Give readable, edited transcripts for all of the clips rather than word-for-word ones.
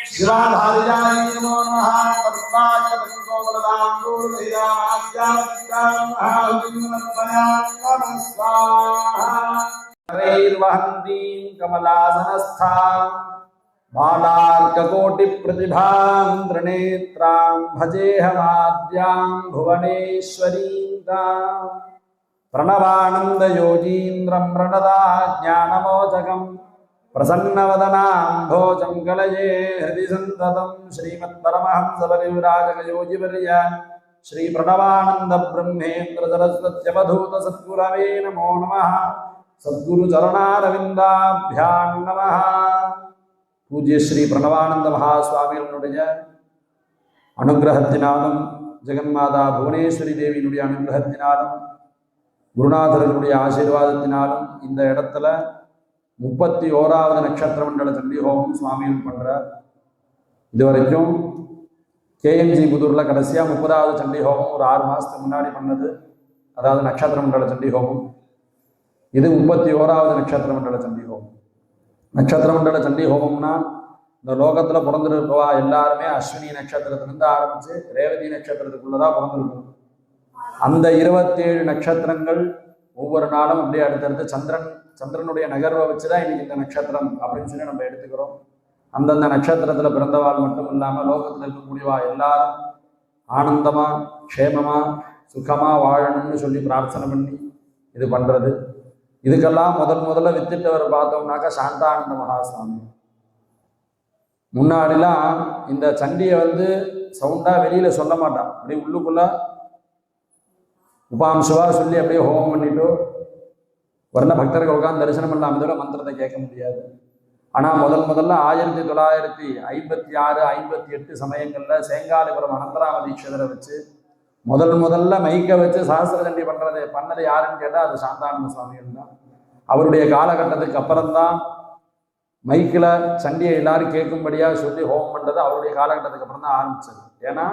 शिवाधारिजाय नमो नमः तत्पाय वहन्तीं कमलासनस्थां बालार्ककोटिप्रतिभां त्रिनेत्रां भजेऽहमाद्यां भुवनेश्वरीं तां प्रणवानन्दयोगीन्द्रं प्रणदा ज्ञानमोचकम् प्रसन्नवदनां भोजं कलये हृदि सन्ततं श्रीमत्परमहंसपरिव्राजकयोगिवर्य श्री प्रणवानंद ब्रह्मेन्द्र सरस्वत्यवधूत सद्गुरवे नमो नमः सद्गुरु चरणारविन्दाभ्यां नमः। पूज्य श्री प्रणवानंद महास्वामिகளுடைய அனுகிரகத்தினாலும் ஜெகன்மாதா புவனேஸ்வரி தேவியினுடைய அனுகிரகத்தினாலும் குருநாதர்களுடைய ஆசீர்வாதத்தினாலும் இந்த இடத்துல 31வது நட்சத்திர மண்டல சண்டி ஹோமம் சுவாமிகள் பண்ணுறார். இதுவரைக்கும் கேஎம்ஜி புதூரில் கடைசியாக 30வது சண்டி ஹோமம் ஒரு 6 மாதத்துக்கு முன்னாடி பண்ணது, அதாவது நட்சத்திர மண்டல சண்டி ஹோமம். இது 31வது நட்சத்திர மண்டல சண்டி ஹோமம். நட்சத்திர மண்டல சண்டி ஹோமம்னா இந்த லோகத்தில் பிறந்திருக்கவா எல்லாருமே அஸ்வினி நட்சத்திரத்திலிருந்து ஆரம்பித்து ரேவதி நட்சத்திரத்துக்குள்ளதான் பிறந்திருக்கும். அந்த 27 நட்சத்திரங்கள் ஒவ்வொரு நாளும் அப்படியே அடுத்தடுத்து சந்திரனுடைய நகர்வை வச்சுதான் இன்னைக்கு இந்த நட்சத்திரம் அப்படின்னு சொல்லி நம்ம எடுத்துக்கிறோம். அந்தந்த நட்சத்திரத்துல பிறந்தவாள் மட்டும் இல்லாம லோகத்துல இருக்கக்கூடியவா எல்லாரும் ஆனந்தமா க்ஷேமமா சுகமா வாழணும்னு சொல்லி பிரார்த்தனை பண்ணி இது பண்றது. இதுக்கெல்லாம் முதல்ல வித்திட்டவர் பார்த்தோம்னாக்கா சாந்தானந்த மகாசுவாமி. முன்னாடிலாம் இந்த சண்டியை சவுண்டா வெளியில சொல்ல மாட்டான், அப்படியே உள்ளுக்குள்ள உபாம்சுவா சொல்லி அப்படியே ஹோமம் பண்ணிட்டு வர்ண பக்தர்கள் உட்காந்து தரிசனம் பண்ணலாம், இதோட மந்திரத்தை கேட்க முடியாது. ஆனால் முதல்ல 1956, 58 சமயங்களில் சேங்காலிபுரம் அனந்தராம தீட்சிதரை வச்சு முதல்ல மைக்கை வச்சு சாஸ்திர சண்டி பண்ணது யாருன்னு கேட்டால் அது சாந்தானந்த சுவாமிகள் தான். அவருடைய காலகட்டத்துக்கு அப்புறம்தான் மைக்கில் சண்டியை எல்லாரும் கேட்கும்படியாக சொல்லி ஹோமம் பண்ணுறது அவருடைய காலகட்டத்துக்கு அப்புறம் தான் ஆரம்பிச்சது. ஏன்னா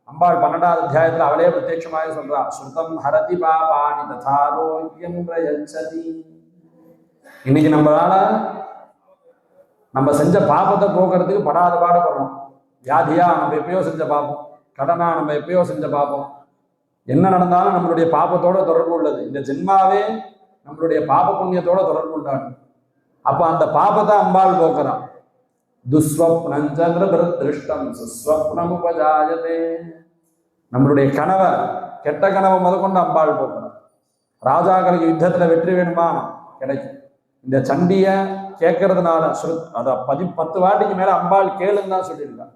அம்பாள் 12வது அத்தியாயத்தில் அவளே பிரத்யட்சமாக சொல்றா, ஸ்ருதம் ஹரதி பாபானி ததாரோக்கியம் பிரயச்சதி. இன்னைக்கு நம்ம செஞ்ச பாபத்தை போக்குறதுக்கு படாத பாடுபடுறோம். வியாதியா நம்ம எப்பயோ செஞ்ச பாப்போம், கடனா நம்ம எப்பயோ செஞ்ச பாப்போம். என்ன நடந்தாலும் நம்மளுடைய பாபத்தோட தொடர்பு உள்ளது. இந்த ஜென்மாவே நம்மளுடைய பாப புண்ணியத்தோட தொடர்பு உண்டாது. அப்ப அந்த பாபத்தை அம்பாள் போக்குறான். துஸ்வப்னஞ்சந்திர திருஷ்டம் சுஸ்வப்னமுபஜாயதே. நம்மளுடைய கனவை, கெட்ட கனவை முதற்கொண்டு அம்பாள் போக்கணும். ராஜாக்களுக்கு யுத்தத்துல வெற்றி வேணுமா? கிடைக்கும். இந்த சண்டிய கேட்கறதுனால அத 10 வாட்டிக்கு மேல அம்பாள் கேளுன்னு தான் சொல்லியிருக்காங்க.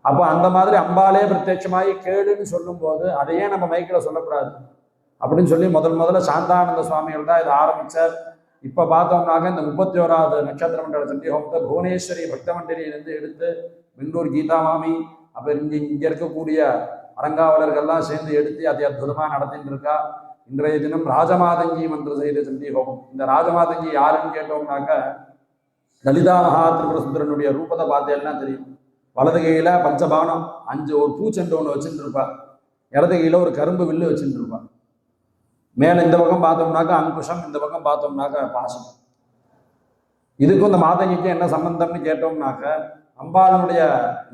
அப்போ அந்த மாதிரி அம்பாலே பிரத்யட்சமாகி கேளுன்னு சொல்லும் போது அதையே நம்ம மைக்கில் சொல்லக்கூடாது அப்படின்னு சொல்லி முதல்ல சாந்தானந்த சுவாமிகள் தான் இதை ஆரம்பிச்சார். இப்போ பார்த்தோம்னாக்க இந்த 31வது நட்சத்திர மண்டல சண்டி ஹோமத்தை புவனேஸ்வரி பக்த மண்டலியிலிருந்து எடுத்து பெங்களூர் கீதா மாமி அப்போ இங்கே இருக்கக்கூடிய அரங்காவலர்கள்லாம் சேர்ந்து எடுத்து அதை அற்புதமாக நடத்திட்டு இருக்கா. இன்றைய தினம் ராஜமாதங்கி மந்திர செய்த சண்டி ஹோமம். இந்த ராஜமாதங்கி யாருன்னு கேட்டோம்னாக்க லலிதா மகா திரிபுர சுந்தரனுடைய ரூபத்தை பார்த்தேன்னா தெரியும். வலது கையில பஞ்சபானம் 5 ஒரு பூச்செண்டு ஒன்று வச்சுட்டு இருப்பா, இடது கையில ஒரு கரும்பு வில்லு வச்சுட்டு இருப்பா. மேல இந்த பக்கம் பார்த்தோம்னாக்கா அங்குஷம், இந்த பக்கம் பார்த்தோம்னாக்கா பாசம். இதுக்கும் இந்த மாதங்கிக்கும் என்ன சம்பந்தம்னு கேட்டோம்னாக்க அம்பாளுடைய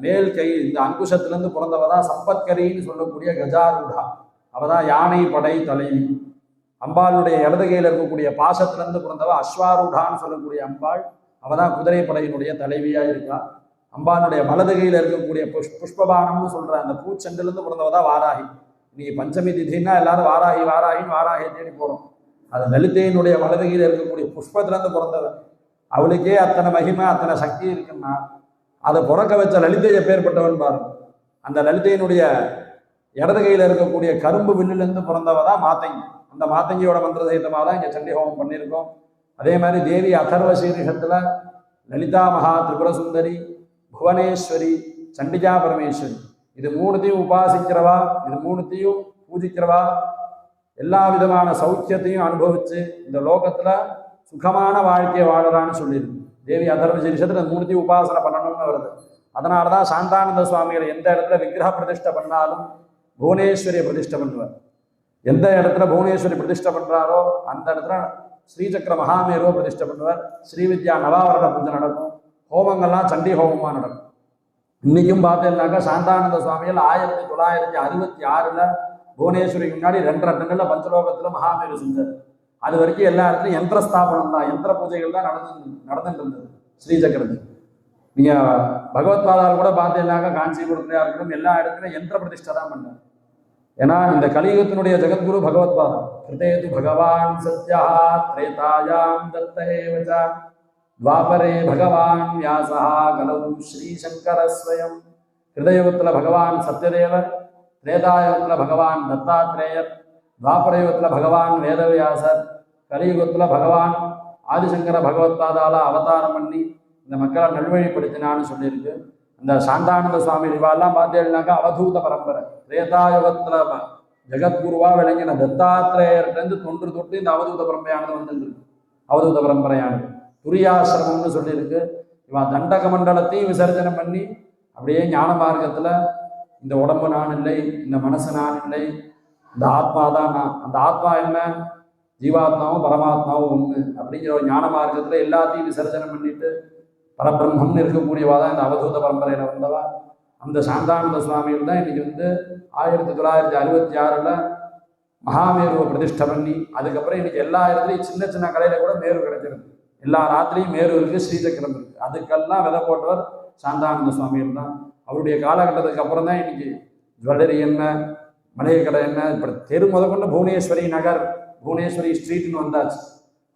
மேல் கை இந்த அங்குஷத்திலிருந்து பிறந்தவதான் சம்பத்கரின்னு சொல்லக்கூடிய கஜாரூடா, அவதான் யானை படை தலைவி. அம்பாளுடைய இடது கையில் இருக்கக்கூடிய பாசத்திலிருந்து பிறந்தவ அஸ்வாரூடான்னு சொல்லக்கூடிய அம்பாள், அவதான் குதிரை படையினுடைய தலைவியா இருக்கா. அம்பாளுடைய வலது கையில் இருக்கக்கூடிய புஷ்பபானம்னு சொல்ற அந்த பூச்செண்டிலிருந்து பிறந்தவதான் வாராகி. இன்னைக்கு பஞ்சமி திதின்னா எல்லாரும் வாராகியை தேடி போறோம். அது லலிதையினுடைய வலது கையில் இருக்கக்கூடிய புஷ்பத்திலிருந்து பிறந்தவன். அவளுக்கே அத்தனை மகிமை அத்தனை சக்தி இருக்குன்னா அதை பிறக்க வச்ச லலிதை எப்பேற்பட்டவன் பாருங்க. அந்த லலிதையினுடைய இடது கையில் இருக்கக்கூடிய கரும்பு வில்லிலிருந்து பிறந்தவதான் மாத்தங்கி. அந்த மாத்தங்கியோட மந்திர சகிதமாக தான் இங்கே சண்டி ஹோமம் பண்ணியிருக்கோம். அதே மாதிரி தேவி அதர்வ சீரிஷத்துல லலிதா மகா திரிபுர சுந்தரி, புவனேஸ்வரி, சண்டிகா பரமேஸ்வரி, இது 3த்தையும் உபாசிக்கிறவா, இது 3த்தையும் பூஜிக்கிறவா எல்லா விதமான சௌக்கியத்தையும் அனுபவிச்சு இந்த லோகத்துல சுகமான வாழ்க்கையை வாழறான்னு சொல்லியிருக்கு. தேவி அதர்வ சீரிஷத்துல 3த்தையும் உபாசனை பண்ணணும்னு வருது. அதனால தான் சாந்தானந்த சுவாமிகள் எந்த இடத்துல விக்கிரக பிரதிஷ்டை பண்ணாலும் புவனேஸ்வரியை பிரதிஷ்டை பண்ணுவார். எந்த இடத்துல புவனேஸ்வரி பிரதிஷ்டை பண்றாரோ அந்த இடத்துல ஸ்ரீசக்கர மகாமேருவை பிரதிஷ்டை பண்ணுவார். ஸ்ரீவித்யா நவாவரண பூஜை நடக்கும். ஹோமங்கள்லாம் சண்டி ஹோமமாக நடக்கும். இன்னைக்கும் பார்த்தீங்கன்னாக்கா சாந்தானந்த சுவாமிகள் 1966 புவனேஸ்வரிக்கு முன்னாடி 2.5 டன்னில் பஞ்சலோகத்தில் மகாமேரு செஞ்சார். அது வரைக்கும் எல்லா இடத்துலையும் யந்திர ஸ்தாபனம் தான், யந்திர பூஜைகள் தான் நடந்துட்டு இருந்தது ஸ்ரீசக்கரத்துக்கு. நீங்கள் பகவத்பாதால் கூட பார்த்தீங்கன்னாக்கா காஞ்சிபுரத்துலையா இருக்கட்டும் எல்லா இடத்துலையும் யந்திர பிரதிஷ்டை தான் பண்ணார். ஏன்னா இந்த கலியுகத்தினுடைய ஜெகத்குரு பகவத்பாதம். கிருதேது பகவான் சத்யா திரேதாயாம் தத்தேவச துவாபரே பகவான் வியாசா கலவு ஸ்ரீசங்கரஸ்வயம். கிருதயுகத்தில் பகவான் சத்யதேவர், திரேதாயுகத்தில் பகவான் தத்தாத்ரேயர், துவாபரயுகத்தில் பகவான் வேதவியாசர், கலியுகத்தில் பகவான் ஆதிசங்கர பகவத்பாதால அவதாரம் பண்ணி இந்த மக்களை நல்வழிப்படுத்தினான்னு சொல்லியிருக்கு. இந்த சாந்தானந்த சுவாமி இவாலாம் பார்த்தீங்கன்னாக்கா அவதூத பரம்பரை. திரேதாயுகத்தில் ஜெகத்குருவா விளங்கின தத்தாத்ரேயர்கிட்டருந்து தொன்று தொட்டு இந்த அவதூத பரம்பரையானது வந்துருக்கு. அவதூத பரம்பரையானது துரியாசிரமம்னு சொல்லியிருக்கு. இவன் தண்டக மண்டலத்தையும் விசர்ஜனம் பண்ணி அப்படியே ஞான மார்க்கத்தில் இந்த உடம்பு நான் இல்லை, இந்த மனசு நான் இல்லை, இந்த ஆத்மா தான் நான், அந்த ஆத்மா என்ன, ஜீவாத்மாவும் பரமாத்மாவும் ஒன்று அப்படிங்கிற ஒரு ஞான மார்க்கத்தில் எல்லாத்தையும் விசர்ஜனம் பண்ணிட்டு பரபிரம்மம்னு இருக்கக்கூடியவா தான் இந்த அவதூத பரம்பரையில் வந்தவா. அந்த சாந்தானந்த சுவாமிகள் தான் இன்னைக்கு 1966 மகாமேருவை பிரதிஷ்டை பண்ணி அதுக்கப்புறம் இன்னைக்கு எல்லா இடத்துலையும் சின்ன சின்ன கடையில கூட மேரு கிடைக்கிறது. எல்லா ராத்திரியும் மேரு இருக்குது, ஸ்ரீசக்கரம் இருக்குது. அதுக்கெல்லாம் விதை போட்டவர் சாந்தானந்த சுவாமிகள் தான். அவருடைய காலகட்டத்துக்கு அப்புறம் தான் இன்னைக்கு ஜுவல்லரி என்ன, மளிகை கடை என்ன, இப்போ தெரு முதற்கொண்டு புவனேஸ்வரி நகர், புவனேஸ்வரி ஸ்ட்ரீட்னு வந்தாச்சு.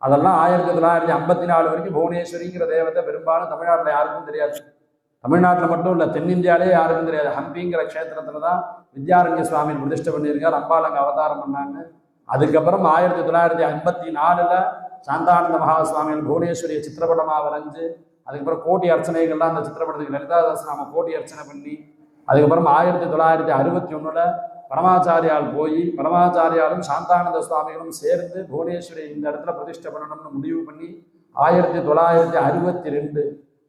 அதெல்லாம் 1954 வரைக்கும் புவனேஸ்வரிங்கிற தேவத்தை பெரும்பாலும் தமிழ்நாட்டில் யாருக்கும் தெரியாது. தமிழ்நாட்டில் மட்டும் இல்லை, தென்னிந்தியாவிலே யாருக்கும் தெரியாது. ஹம்பிங்கிற க்ஷேத்திரத்தில் தான் வித்யாரண்ய சுவாமி பிரதிஷ்டை பண்ணியிருக்கார். அம்பாள் அங்கே அவதாரம் பண்ணாங்க. அதுக்கப்புறம் 1954 சாந்தானந்த மகாசுவாமிகள் புவனேஸ்வரியை சித்திரப்படமாக வரைஞ்சு அதுக்கப்புறம் கோட்டி அர்ச்சனைகள்லாம் அந்த சித்திரப்படத்துக்கு லலிதாதாஸ் நாம கோட்டி அர்ச்சனை பண்ணி அதுக்கப்புறம் 1961 பரமாச்சாரியால் போய் பரமாச்சாரியாலும் சாந்தானந்த சுவாமிகளும் சேர்ந்து புவனேஸ்வரி இந்த இடத்துல பிரதிஷ்டை பண்ணணும்னு முடிவு பண்ணி 1962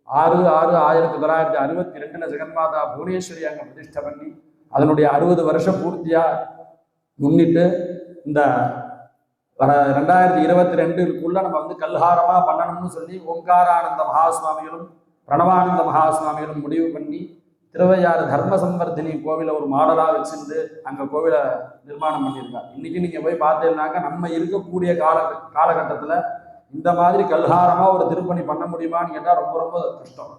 6/6/1962 ஜெகன்மாதா புவனேஸ்வரி அங்கே பிரதிஷ்டை பண்ணி அதனுடைய 60 வருஷம் பூர்த்தியாக முன்னிட்டு இந்த 2022க்குள்ள நம்ம கல்ஹாரமாக பண்ணணும்னு சொல்லி ஓங்காரானந்த மகாசுவாமிகளும் பிரணவானந்த மகாசுவாமிகளும் முடிவு பண்ணி திருவையாறு தர்ம சம்வர்தினி கோவிலை ஒரு மாடலாக வச்சுருந்து அங்கே கோவிலை நிர்மாணம் பண்ணியிருக்காங்க. இன்னைக்கு நீங்கள் போய் பார்த்தீங்கன்னாக்கா நம்ம இருக்கக்கூடிய காலகட்டத்தில் இந்த மாதிரி கல்ஹாரமாக ஒரு திருப்பணி பண்ண முடியுமான்னு கேட்டால் ரொம்ப ரொம்ப கஷ்டம்.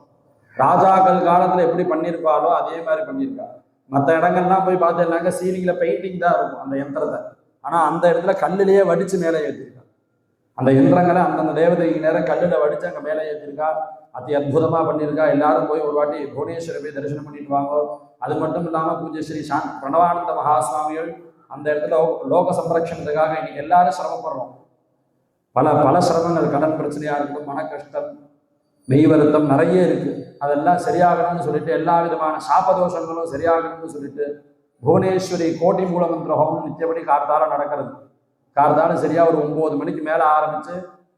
ராஜாக்கள் காலத்தில் எப்படி பண்ணியிருப்பாலோ அதே மாதிரி பண்ணியிருக்கா. மற்ற இடங்கள்லாம் போய் பார்த்தீங்கன்னாக்கா சீலிங்கில் பெயிண்டிங் தான் இருக்கும் அந்த யந்திரத்தை. ஆனால் அந்த இடத்துல கல்லிலேயே வடித்து மேலே ஏற்றிருக்கா. அந்த யந்திரங்களை அந்தந்த தேவதைக்கு நேரம் கல்லில் வடித்து அங்கே மேலே ஏற்றிருக்கா. அதி அற்புதமாக பண்ணியிருக்கா. எல்லாரும் போய் ஒரு வாட்டி புவனேஸ்வரை போய் தரிசனம் பண்ணிட்டு வாங்க. அது மட்டும் இல்லாமல் பூஜ்ய ஸ்ரீ பிரணவானந்த மகாசுவாமிகள் அந்த இடத்துல லோக சம்ரட்சணத்துக்காக இன்னைக்கு எல்லாரும் சிரமப்படுறோம். பல சிரமங்கள், கடன் பிரச்சனையாக இருக்கட்டும், மன கஷ்டம், மெய் வருத்தம் நிறைய இருக்குது. அதெல்லாம் சரியாகணும்னு சொல்லிட்டு எல்லா விதமான சாபதோஷங்களும் சரியாகணும்னு சொல்லிட்டு புவனேஸ்வரி கோட்டி மூலமந்திர ஹோமம் நித்தியபடி கார்த்தால நடக்கிறது. கார்த்தால சரியாக ஒரு 9 மணிக்கு மேலே ஆரம்பித்து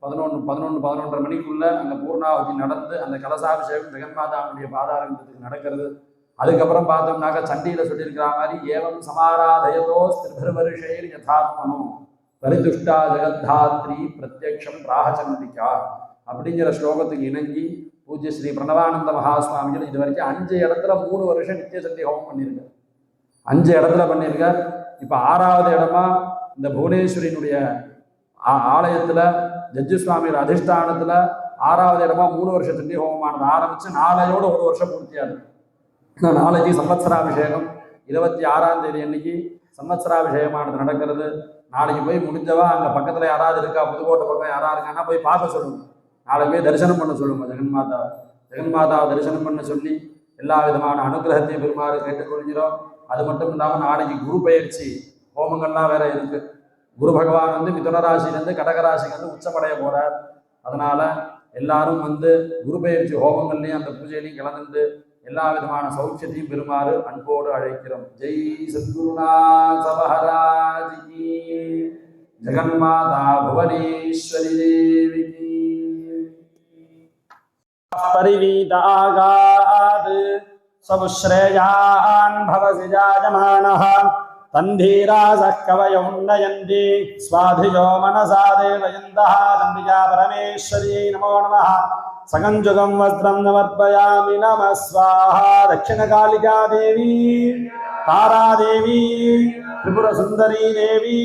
11-11:30 மணிக்குள்ள அந்த பூர்ணாவதி நடந்து அந்த கலசாபிஷேகம் ஜெகன்மாதாவுடைய பாதாரங்கத்துக்கு நடக்கிறது. அதுக்கப்புறம் பார்த்தோம்னாக்கா சண்டியில் சொல்லியிருக்கிற மாதிரி ஏவம் சமாராதயதோ ஸ்திரிபர்வருஷைர் யதாத்மனோ பரிதுஷ்டா ஜெகத்தாத்ரி பிரத்யக்ஷம் ராகச்சந்திரிகா அப்படிங்கிற ஸ்லோகத்துக்கு இணங்கி பூஜ்ய ஸ்ரீ பிரணவானந்த மகாசுவாமிகள் இது வரைக்கும் 5 இடத்துல 3 வருஷம் நித்திய சந்தி ஹோமம் பண்ணியிருக்கார். 5 இடத்துல பண்ணியிருக்கார். இப்போ 6வது இடமா இந்த புவனேஸ்வரியினுடைய ஆலயத்தில் ஜட்ஜு சுவாமியோட அதிஷ்டானத்தில் 6வது இடமா 3 வருஷ சண்டி ஹோமமானது ஆரம்பித்து நாளையோட 1 வருஷம் பூர்த்தியாது. நாளைக்கு சம்வத்சராபிஷேகம் 26ஆம் தேதி அன்னைக்கு சம்வத்சராபிஷேகமானது நடக்கிறது. நாளைக்கு போய் முடிஞ்சவா அங்கே பக்கத்தில் யாராவது இருக்கா, புதுக்கோட்டை பக்கம் யாராவது இருக்காங்கன்னா போய் பார்க்க சொல்லுங்க. நாளைக்கு போய் தரிசனம் பண்ண சொல்லுங்க. ஜெகன்மாதாவை தரிசனம் பண்ண சொல்லி எல்லா விதமான அனுகிரகத்தையும் பெருமாறு கேட்டுக்கொள்கிறோம். அது மட்டும் இல்லாமல் நாளைக்கு குரு பயிற்சி ஹோமங்கள்லாம் வேற இருக்கு. குரு பகவான் மிதுன ராசியிலேருந்து கடகராசிக்கு உச்சமடைய போறார். அதனால எல்லாரும் குரு பயிற்சி ஹோமங்கள்லையும் அந்த பூஜையிலையும் கலந்து எல்லா விதமான சௌக்கியத்தையும் பெறுமாறு அன்போடு அழைக்கிறோம். ஜெய் சத்குருநாத மகாராஜ் கி, ஜெகன்மாதா புவனேஸ்வரி தேவி கி. परिवीतागात् स्वश्रेयान् भवसि जायमानः तन्धीरासः कवयो नयन्ति स्वाधिजो मनसा देवयन्तः चण्डिका परमेश्वर्यै नमो नमः सकञ्जुगं वस्त्रं समर्पयामि नमः स्वाहा दक्षिणकालिका देवी तारादेवी त्रिपुरसुन्दरी देवी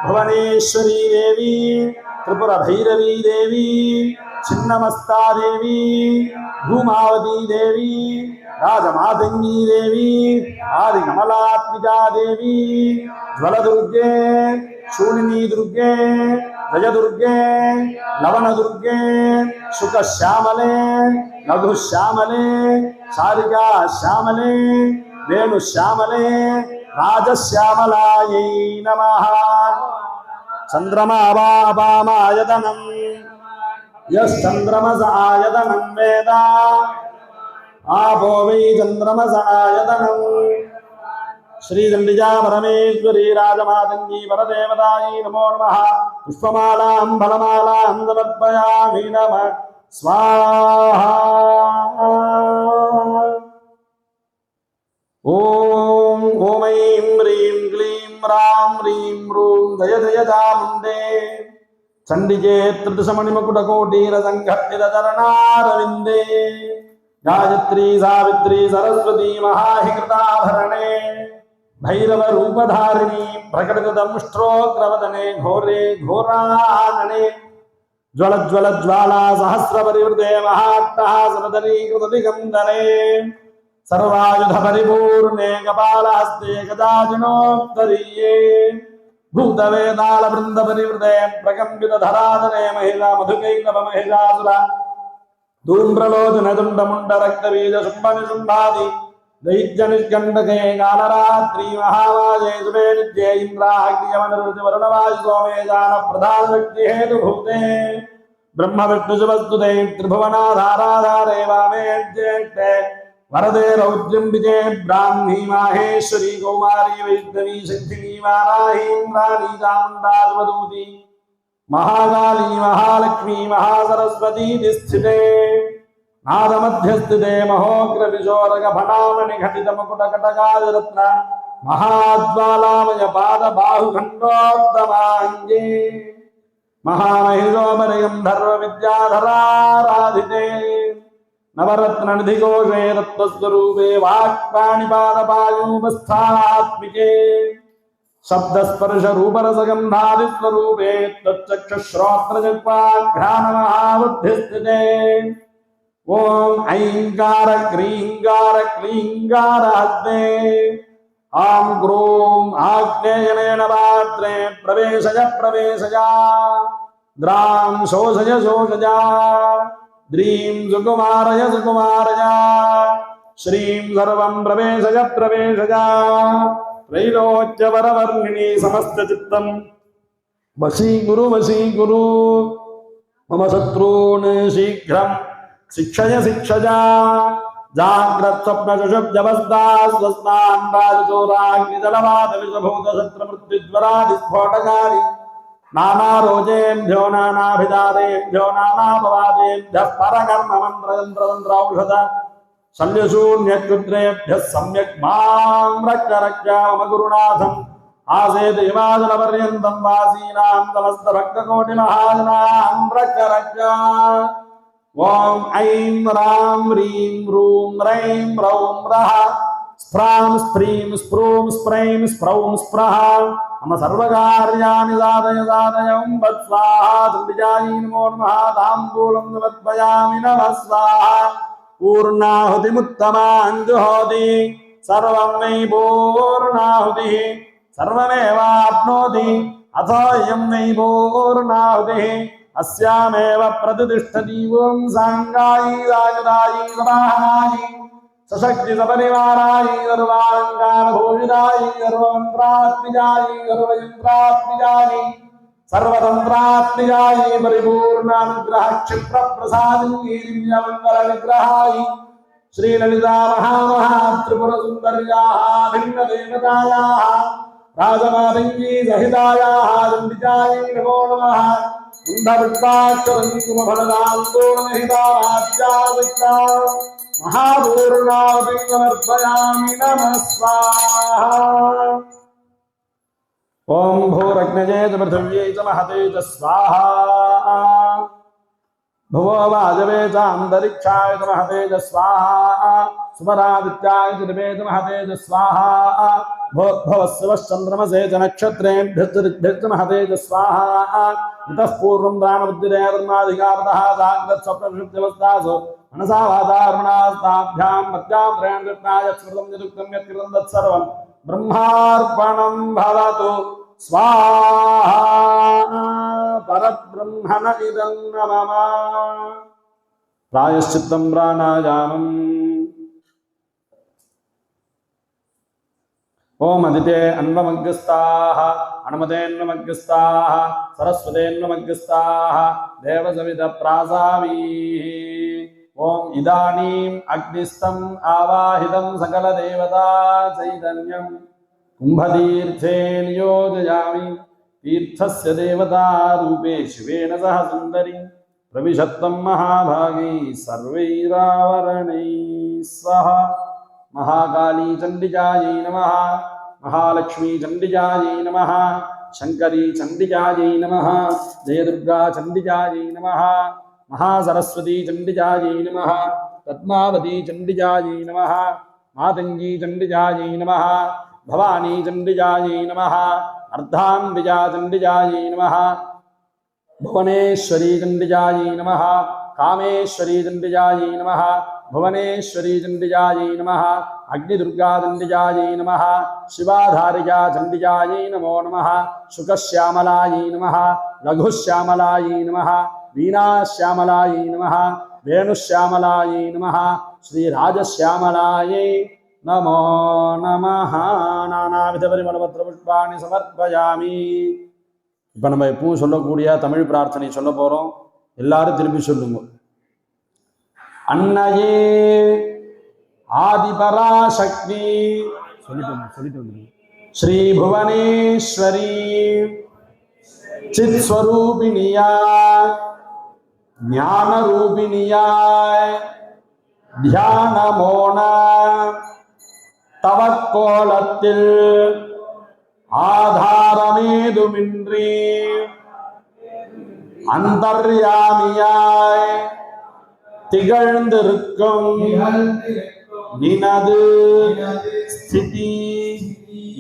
भुवनेश्वरी देवी त्रिपुरभैरवी देवी छिन्नमस्ता देवी भूमावती देवी राजमातंगी देवी आदिकमलात्मिका देवी ज्वलदुर्गे शूलिनी दुर्गे जयदुर्गे लवणदुर्गे शुकश्यामले लघुश्यामले शारिका श्यामले वेणुश्यामले राजश्यामलायै नमः चन्द्रमावापामायतनं यश्चन्द्रमस आयतनं वेद आपो वै चन्द्रमस आयतनं श्रीचण्डिका परमेश्वरी राजमातंगी परदेवतायै नमो नमः पुष्पमालां फलमालां समर्पयामि नमः स्वाहा ॐ ऐं ह्रीं क्लीं रां ह्रीं रूं जय जय चामुण्डे चण्डिके त्रिदशमणिमकुटकोटीरसङ्घटितचरणारविन्दे गायत्री सावित्री सरस्वती महाहिकृताभरणे भैरवरूपधारिणी प्रकटितदंष्ट्रोग्रवदने घोरे घोरानने ज्वलज्वलज्वाला सहस्रपरिवृते महाट्टहासनदनीकृतदिगन्धने सर्वायुधपरिपूर्णे कपालहस्ते गजाजिनोत्तरीये भूतवेदालवृन्दपरिवृते प्रकम्पितधराधने महिला मधुकैटभमहिषासुरा धूम्रलोचनदुण्डमुण्डरक्तबीजशुम्भनिशुम्भादि दैत्यनिष्कण्टके कालरात्रि महावाजे शुभे नित्ये इन्द्राग्नियमनरुचिवर्णवायु सोमे जानप्रधानशक्तिहेतुभूते ब्रह्मविष्णुशुभस्तुते त्रिभुवनाधाराधारे वामे ज्येष्ठे वरदे रौद्रम्बिके ब्राह्मी माहेश्वरी कौमारी वैष्णवी शक्तिनी वाराही इन्द्राणी चामुण्डा शिवदूती महाकाली महालक्ष्मी महासरस्वती स्थिते नादमध्यस्थिते महोग्रविशोरक फणामणि घटित मुकुटकटकादिरत्न महाज्वालामय पाद बाहुखण्डोत्तमाङ्गे महामहिषोपरिगं धर्म विद्याधराराधिते नवरत्न निधिघोषे तत्त्वस्वरूपे वाक्पाणिपादपायूपस्थात्मिके शब्दस्पर्श रूपरसगन्धादिस्वरूपे तच्चक्षुश्रोत्रजग्वाघ्राणमहाबुद्धिस्थिते ॐ ऐङ्कार क्रीङ्कार क्लीङ्कार हस्ते आं ग्रों आग्नेयनेन पात्रे प्रवेशय प्रवेशय द्रां शोषय शोषय द्रीं सुकुमारय सुकुमारय श्रीं सर्वं प्रवेशय प्रवेशय त्रैलोक्यवरवर्णिनी समस्तचित्तं वशीकुरु वशीकुरु मम शत्रून् शीघ्रं शिक्षय शिक्षय जाग्रत्स्वप्नशुशब्दवस्थास्वस्तान् राजचोराग्निजलवातविषभूतशत्रुमृत्युज्वरादिस्फोटकारि नानारोजेभ्यो नानाभिधारेभ्यो नानापवादेभ्यः परकर्ममन्त्रयन्त्रतन्त्रौषध शल्यशून्यक्षुद्रेभ्यः सम्यक् मां रक्ष रक्ष मम गुरुनाथम् आसेत् हिमाचलपर्यन्तं वासीनां समस्तभक्तकोटिमहाजनां रक्ष रक्ष ॐ ऐं रां ह्रीं रूं रैं रौं रः स्फ्रां स्फ्रीं स्प्रूं स्प्रैं स्प्रौं स्प्रः मम सर्वकार्याणि साधय साधय स्वाहा चण्डिकायै नमो नमः ताम्बूलं समर्पयामि नमः स्वाहा पूर्णाहुतिमुत्तमाञ्जुहोति सर्वं वै पूर्णाहुतिः सर्वमेवाप्नोति अथोऽयं वै पूर्णाहुतिः अस्यामेव प्रतिष्ठति ॐ साङ्गायै राजदायै समाहनायै सशक्ति सपरिवारायै सर्वालङ्कारभूषितायै सर्वमन्त्रात्मिकायै सर्वयन्त्रात्मिकायै सर्वतन्त्रात्मिकायै परिपूर्णानुग्रह क्षिप्रप्रसादिन्यै दिव्यमङ्गलविग्रहायै श्रीललिता महात्रिपुरसुन्दर्याः भिन्नदेवतायाः राजमातङ्गी सहितायाः चण्डिकायै नमो नमः महापूर्णाभिमर्पयामि नमः स्वाहा ओम भूरग्नये च पृथिव्यै च महते च स्वाहा भुवो वाजवे च अन्तरिक्षाय च महते च स्वाहा सुमरादित्याय च दिवे च महते च स्वाहा भवस्वश्चन्द्रमसे च नक्षत्रेभ्यश्च महते च स्वाहा इतः पूर्वं दानबुद्धिरेर्माधिकारतः जाग्रत्स्वप्नविषुप्त्यवस्थासु मनसा वाचार्मणास्ताभ्यां मत्यां त्रयं कृष्णाय स्मृतं निरुक्तं यत्कृतं तत्सर्वं ब्रह्मार्पणं भवतु स्वाहा परब्रह्मण इदं नमः प्रायश्चित्तं प्राणायामम् ओम अदिते अन्वमग्गस्ताः अनुमतेन्वमग्गस्ताः सरस्वतेन्वमग्गस्ताः देवसवितप्रासावीः ओम इदानीम् अग्निस्थम् आवाहितं सकलदेवता चैतन्यं कुम्भतीर्थे नियोजयामि तीर्थस्य देवता रूपे शिवेन सह सुन्दरी प्रविशत्वं महाभागी सर्वैरावरणैः सह महाकाली चंडिकायै नमः महालक्ष्मी चंडिकायै नमः शंकरी चंडिकायै नमः जयदुर्गा चंडिकायै नमः महासरस्वती चंडिकायै नमः पद्मावती चंडिकायै नमः मातंगी चंडिकायै नमः भवानी चंडिकायै नमः अर्धाम्बिका चंडिकायै नमः भुवनेश्वरी चंडिकायै नमः कामेश्वरी चंडिकायै नमः भुवनेश्वरी चंडिकायै नमः अग्निदुर्गा चंडिकायै नमः शिवाधारिका चंडिकायै नमो नमः शुकश्यामलायै नमः लघुश्यामलायै नमः वीणाश्यामलायै नमः वेणुश्यामलायै नमः श्रीराजश्यामलायै नमो नमः नानाविध परिमलपत्र पुष्पाणि समर्पयामि இப்போ நம்ம எப்பவும் சொல்லக்கூடிய தமிழ் பிரார்த்தனை சொல்ல போறோம். எல்லாரும் திருப்பி சொல்லுங்க. அன்னையே ஆதிபராசக்தி சொல்லிட்டு ஸ்ரீ புவனேஸ்வரி சித் ஸ்வரூபிணியாய் ஞான ரூபிணியாய் தியானமோன தவக்கோலத்தில் ஆதாரமேதுமின்றி அந்தர்யாமியாய் திகழ்ந்திருக்கும் நினது ஸ்திதி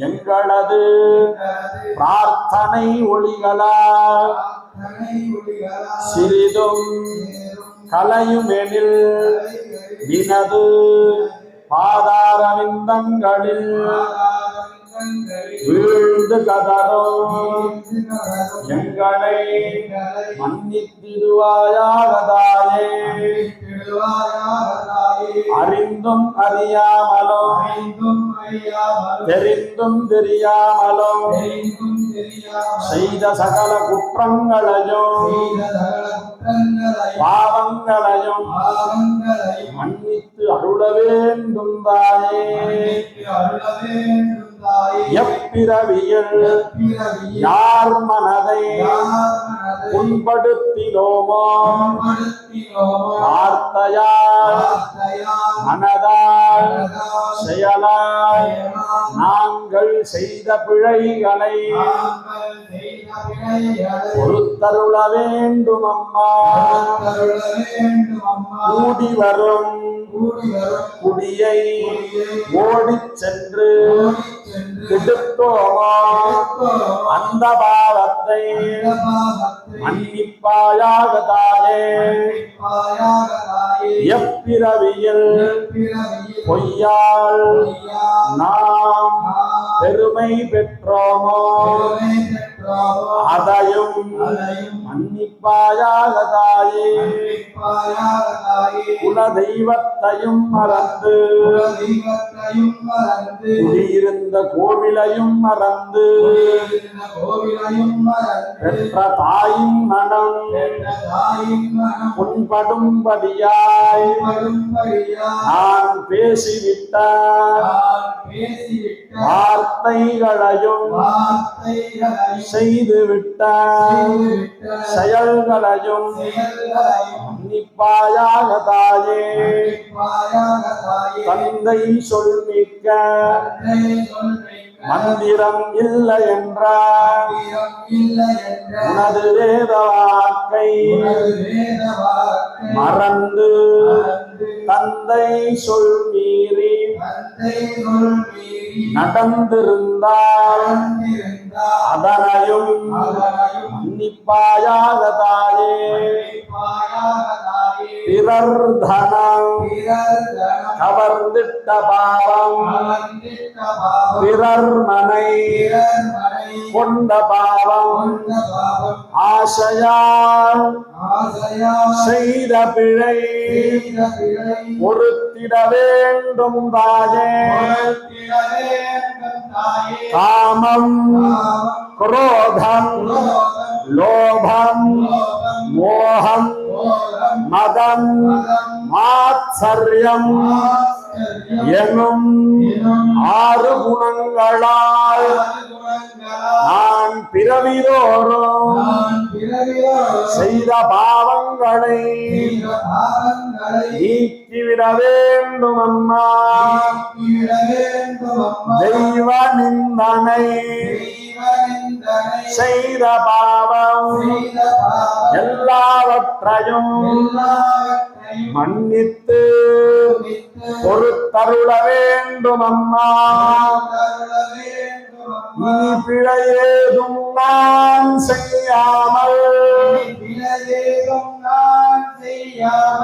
எங்களது பிரார்த்தனை ஒளிகளால் சிறிதும் கலையுமெனில் நினது பாதாரவிந்தங்களில் வீழ்ந்து கதரும் எங்களை மன்னித்திடுவாயாகதாயே அறிந்தும் அறியாமலும் தெரிந்தும் தெரியாமலும் செய்த சகல குற்றங்களையும் பாவங்களையும் மன்னித்து அருள வேண்டும் தாயே. எப்பிறவியில் யார் மனதை புண்படுத்தினோமோ வார்த்தையால் மனதால் செயலால் நாங்கள் செய்த பிழைகளை பொறுத்தருள வேண்டும் அம்மா. கூடி வரும் குடியை ஓடிச் சென்று கெடுத்தோமோ அந்த பாவத்தை மன்னிப்பாயாக தாயே. எப்பிறவியில் பொய்யால் நாம் பெருமை பெற்றோமோ அதையும் மன்னிப்பாயாக தாயே. குல தெய்வத்தையும் மறந்து குடியிருந்த கோவிலையும் மறந்து பெற்ற தாயின் மனம் புண்படும்படியாய் நான் பேசிவிட்ட வார்த்தைகளையும் செய்துவிட்ட செயல்களையும் மன்னிப்பாயாக தாயே. தந்தை சொல்மிக்க மந்திரம் இல்லை என்றார் உனது வேத வாக்கை மறந்து தந்தை சொல் மீறி நடந்திருந்தால் அதனையும் மன்னிப்பாயாக தாயே. பிறர் தனம் கவர்ந்திட்ட பாவம் பிறர் மனை கொண்ட பாவம் ஆசையால் செய்த பிழை பொறுத்திட வேண்டும் தாயே. காமம் குரோதம் லோபம் மோகம் மதம் மாத்சர்யம் எனும் 6 குணங்களால் நான் பிறவிதோறும் செய்த பாவங்களை நீக்கிவிட வேண்டும் அம்மா. தெய்வ நிந்தனை செய்த பாவம் எல்லாவற்றையும் மன்னித்து பொறுத்தருள வேண்டும் அம்மா. இனி பிழையேதும் நான் செய்யாமல்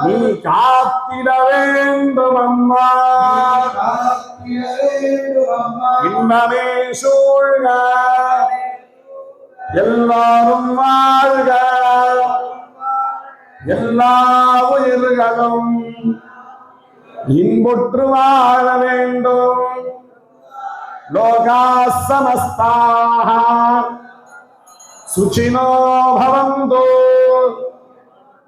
நீ காத்திட வேண்டும் அம்மா. இன்பமே சூழ்க எல்லாரும் வாழ்க எல்லா உயிர்களும் இன்புற்று வாழ வேண்டும். லோகா சமஸ்தாஹ சுச்சினோ பவந்து.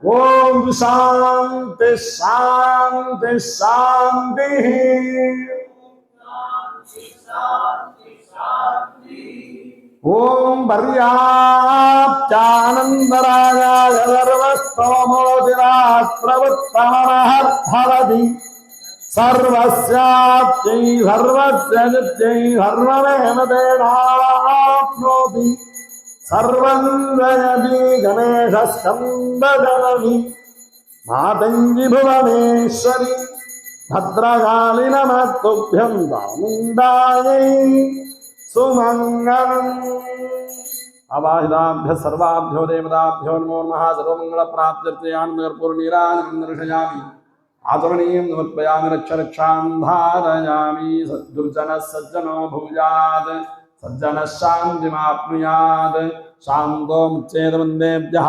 ஓம் சாந்தி சாந்தி சாந்தி. ஓம் பர்யாப்தானந்தராகாய சர்வஸ்தோமோதிராத் பிரவத்தமனஹர்பவதி. சர்வஸ்யாப்தை சர்வஸ்ய நித்யை சர்வமேவ தேனாப்னோதி. சர்வம் ஜயதி கணேசஸ்கந்தஜனனி மாதங்கி புவனேஸ்வரி. भद्रकाली नमस्तुभ्यं चामुण्डायै सुमङ्गलम्। अवाहिताभ्यः सर्वाभ्यो देवताभ्यो नमो नमः। सर्वमङ्गलप्राप्त्यर्थे आनन्दकर्पूरनीराजनं दर्शयामि। आचमनीयं समर्पयामि। रक्षरक्षां धारयामि। दुर्जनः सज्जनो भूयात् सज्जनः शान्तिमाप्नुयात्। शान्तो मुच्येत वन्देभ्यः।